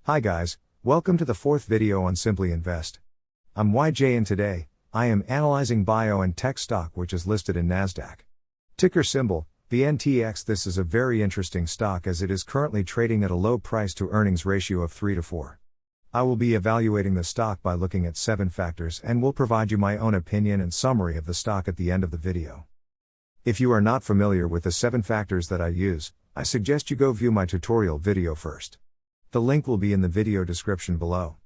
Hi guys, welcome to the fourth video on Simply Invest. I'm YJ and today, I am analyzing BioNTech stock which is listed in NASDAQ. Ticker symbol, BNTX. This is a very interesting stock as it is currently trading at a low price to earnings ratio of 3 to 4. I will be evaluating the stock by looking at 7 factors and will provide you my own opinion and summary of the stock at the end of the video. If you are not familiar with the 7 factors that I use, I suggest you go view my tutorial video first. The link will be in the video description below.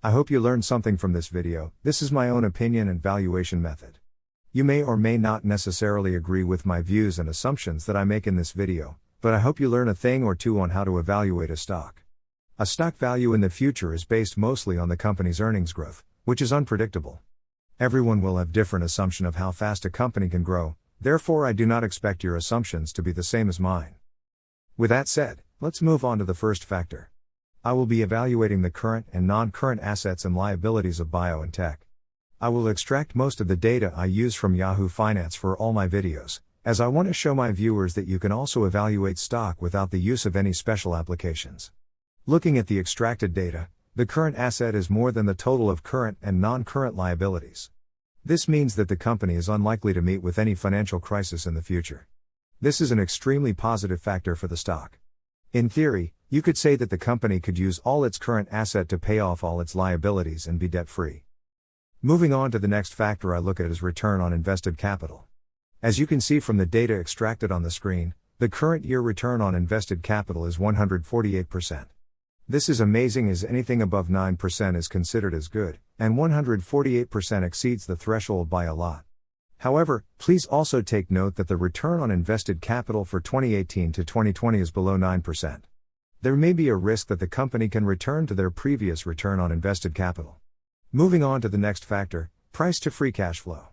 I hope you learned something from this video. This is my own opinion and valuation method. You may or may not necessarily agree with my views and assumptions that I make in this video, but I hope you learn a thing or two on how to evaluate a stock. A stock value in the future is based mostly on the company's earnings growth, which is unpredictable. Everyone will have different assumption of how fast a company can grow, therefore I do not expect your assumptions to be the same as mine. With that said, let's move on to the first factor. I will be evaluating the current and non-current assets and liabilities of BioNTech. I will extract most of the data I use from Yahoo Finance for all my videos, as I want to show my viewers that you can also evaluate stock without the use of any special applications. Looking at the extracted data, the current asset is more than the total of current and non-current liabilities. This means that the company is unlikely to meet with any financial crisis in the future. This is an extremely positive factor for the stock. In theory, you could say that the company could use all its current asset to pay off all its liabilities and be debt-free. Moving on to the next factor I look at is return on invested capital. As you can see from the data extracted on the screen, the current year return on invested capital is 148%. This is amazing as anything above 9% is considered as good, and 148% exceeds the threshold by a lot. However, please also take note that the return on invested capital for 2018 to 2020 is below 9%. There may be a risk that the company can return to their previous return on invested capital. Moving on to the next factor, price to free cash flow.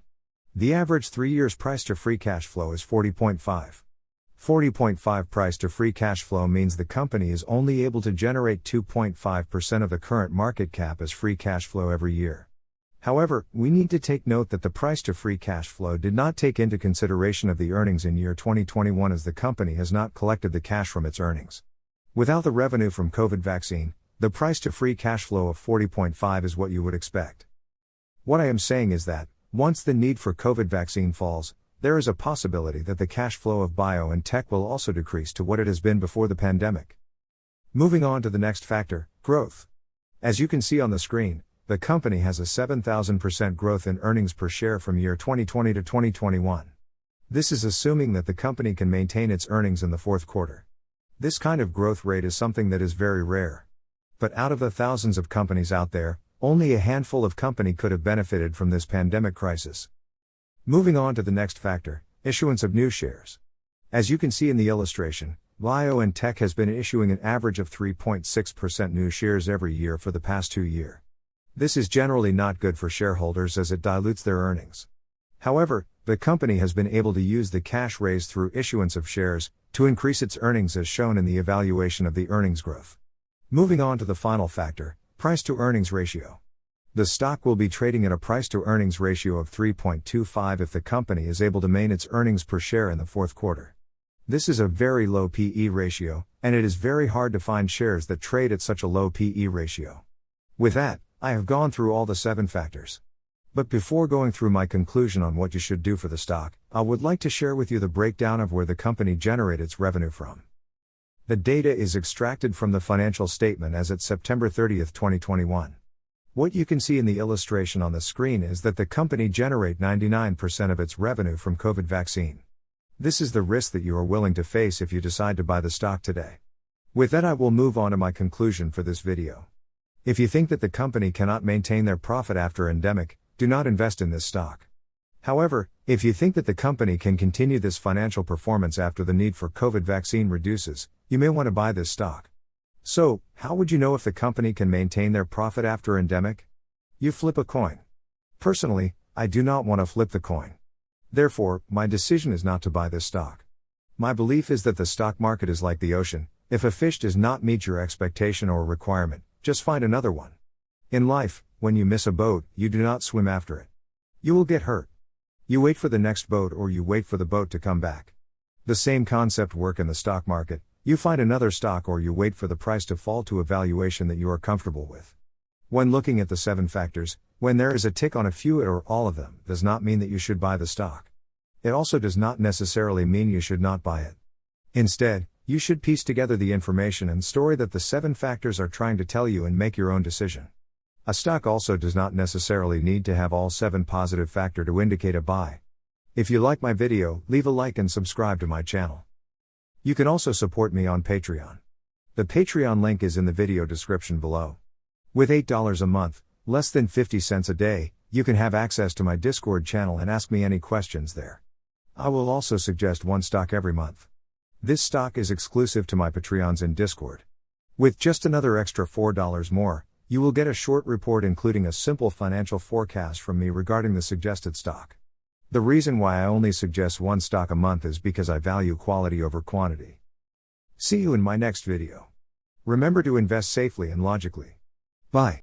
The average 3 years price to free cash flow is 40.5. 40.5 price to free cash flow means the company is only able to generate 2.5% of the current market cap as free cash flow every year. However, we need to take note that the price to free cash flow did not take into consideration of the earnings in year 2021 as the company has not collected the cash from its earnings. Without the revenue from COVID vaccine, the price to free cash flow of 40.5 is what you would expect. What I am saying is that, once the need for COVID vaccine falls, there is a possibility that the cash flow of BioNTech will also decrease to what it has been before the pandemic. Moving on to the next factor, growth. As you can see on the screen, the company has a 7,000% growth in earnings per share from year 2020 to 2021. This is assuming that the company can maintain its earnings in the fourth quarter. This kind of growth rate is something that is very rare. But out of the thousands of companies out there, only a handful of companies could have benefited from this pandemic crisis. Moving on to the next factor, issuance of new shares. As you can see in the illustration, BioNTech has been issuing an average of 3.6% new shares every year for the past 2 years. This is generally not good for shareholders as it dilutes their earnings. However, the company has been able to use the cash raised through issuance of shares to increase its earnings as shown in the evaluation of the earnings growth. Moving on to the final factor, price to earnings ratio. The stock will be trading at a price to earnings ratio of 3.25 if the company is able to maintain its earnings per share in the fourth quarter. This is a very low PE ratio, and it is very hard to find shares that trade at such a low PE ratio. With that, I have gone through all the 7 factors. But before going through my conclusion on what you should do for the stock, I would like to share with you the breakdown of where the company generates its revenue from. The data is extracted from the financial statement as at September 30, 2021. What you can see in the illustration on the screen is that the company generates 99% of its revenue from COVID vaccine. This is the risk that you are willing to face if you decide to buy the stock today. With that, I will move on to my conclusion for this video. If you think that the company cannot maintain their profit after endemic, do not invest in this stock. However, if you think that the company can continue this financial performance after the need for COVID vaccine reduces, you may want to buy this stock. So, how would you know if the company can maintain their profit after endemic? You flip a coin. Personally, I do not want to flip the coin. Therefore, my decision is not to buy this stock. My belief is that the stock market is like the ocean. If a fish does not meet your expectation or requirement, just find another one. In life, when you miss a boat, you do not swim after it. You will get hurt. You wait for the next boat or you wait for the boat to come back. The same concept works in the stock market. You find another stock or you wait for the price to fall to a valuation that you are comfortable with. When looking at the 7 factors, when there is a tick on a few or all of them, does not mean that you should buy the stock. It also does not necessarily mean you should not buy it. Instead, you should piece together the information and story that the 7 factors are trying to tell you and make your own decision. A stock also does not necessarily need to have all 7 positive factors to indicate a buy. If you like my video, leave a like and subscribe to my channel. You can also support me on Patreon. The Patreon link is in the video description below. With $8 a month, less than 50 cents a day, you can have access to my Discord channel and ask me any questions there. I will also suggest one stock every month. This stock is exclusive to my Patreons in Discord. With just another extra $4 more, you will get a short report including a simple financial forecast from me regarding the suggested stock. The reason why I only suggest one stock a month is because I value quality over quantity. See you in my next video. Remember to invest safely and logically. Bye.